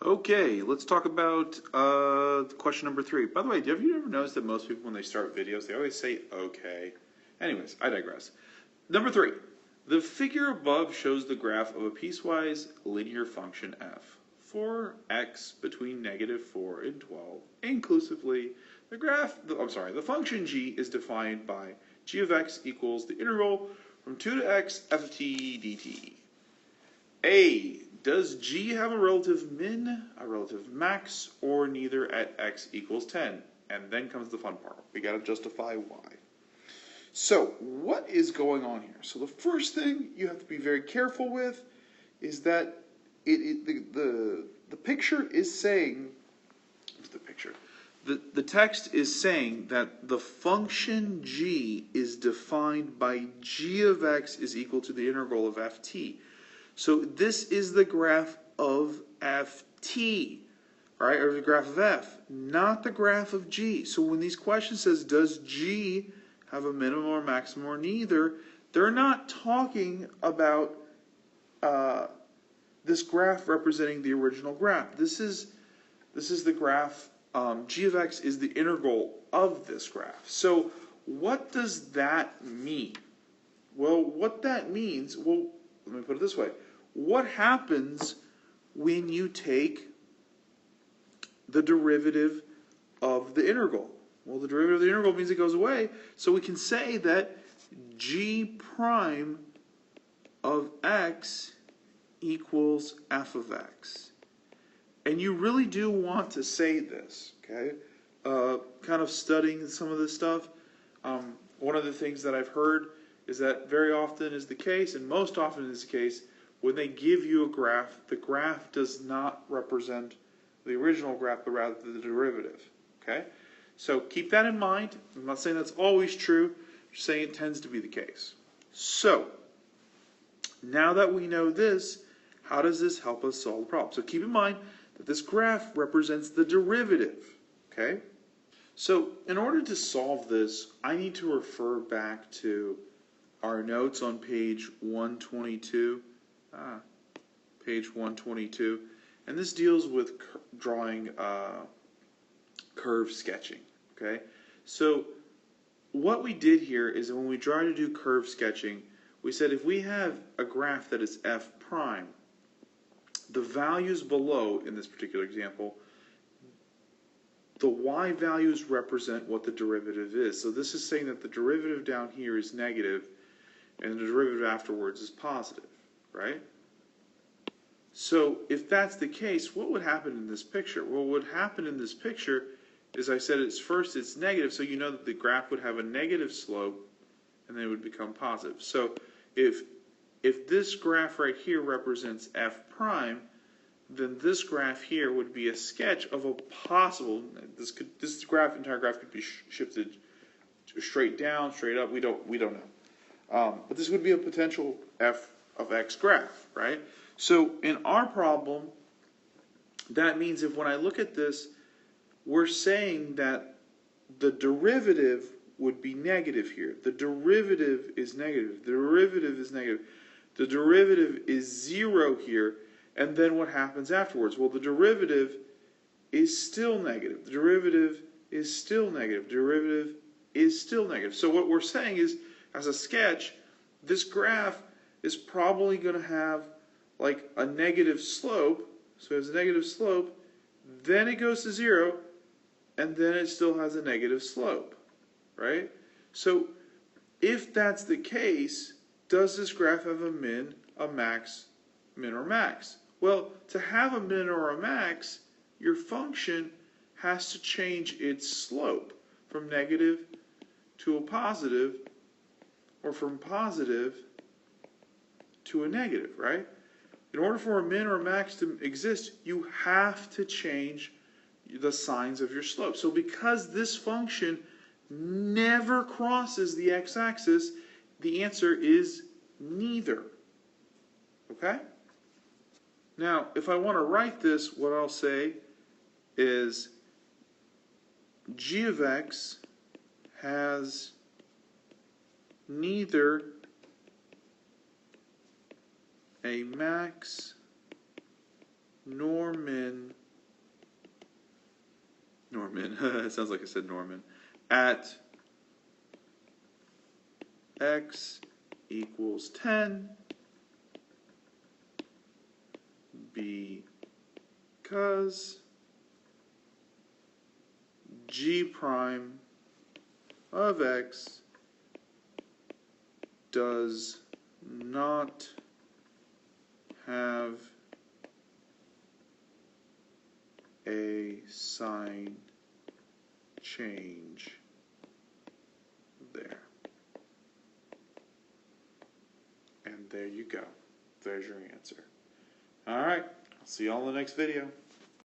Okay, let's talk about question number 3. By the way, have you ever noticed that most people, when they start videos, they always say okay? Anyways, I digress. Number 3. The figure above shows the graph of a piecewise linear function f for x between -4 and 12. Inclusively, the function g is defined by g of x equals the integral from 2 to x f of t dt. A, does g have a relative min, a relative max, or neither at x equals 10? And then comes the fun part. We got to justify why. So, what is going on here? So the first thing you have to be very careful with is that the picture is saying, the text is saying that the function g is defined by g of x is equal to the integral of ft. So this is the graph of ft, right, or the graph of f, not the graph of g. So when these questions says, does g have a minimum or maximum or neither, they're not talking about this graph representing the original graph. This is the graph, g of x is the integral of this graph. So what does that mean? Well, what that means, well, let me put it this way. What happens when you take the derivative of the integral? Well, the derivative of the integral means it goes away. So we can say that g prime of x equals f of x. And you really do want to say this, okay? Kind of studying some of this stuff. One of the things that I've heard is that very often is the case, and most often is the case, when they give you a graph, the graph does not represent the original graph, but rather the derivative, okay? So keep that in mind. I'm not saying that's always true, I'm just saying it tends to be the case. So, now that we know this, how does this help us solve the problem? So keep in mind that this graph represents the derivative, okay? So in order to solve this, I need to refer back to our notes on page 122. Page 122. And this deals with drawing curve sketching, okay? So what we did here is when we try to do curve sketching, we said if we have a graph that is f prime, the values below, in this particular example, the y values represent what the derivative is. So this is saying that the derivative down here is negative and the derivative afterwards is positive, right? So if that's the case, what would happen in this picture? Well, what would happen in this picture is, I said it's negative, so you know that the graph would have a negative slope and then it would become positive. So if this graph right here represents f prime, then this graph here would be a sketch of a possible, entire graph could be shifted straight down, straight up, we don't know. But this would be a potential f of x graph, right? So in our problem, that means if when I look at this, we're saying that the derivative would be negative here. The derivative is negative. The derivative is negative. The derivative is 0 here. And then what happens afterwards? Well, the derivative is still negative. The derivative is still negative. The derivative is still negative. So what we're saying is, as a sketch, this graph is probably going to have like a negative slope. So it has a negative slope, then it goes to 0, and then it still has a negative slope, right? So if that's the case, does this graph have a min, a max, min or max? Well, to have a min or a max, your function has to change its slope from negative to a positive, or from positive to a negative, right? In order for a min or a max to exist, you have to change the signs of your slope. So because this function never crosses the x-axis, the answer is neither. Okay? Now, if I want to write this, what I'll say is g of x has neither a max nor min Norman, it sounds like I said Norman, at x equals 10 because g prime of x does not have a sign change there. And there you go. There's your answer. All right. I'll see you all in the next video.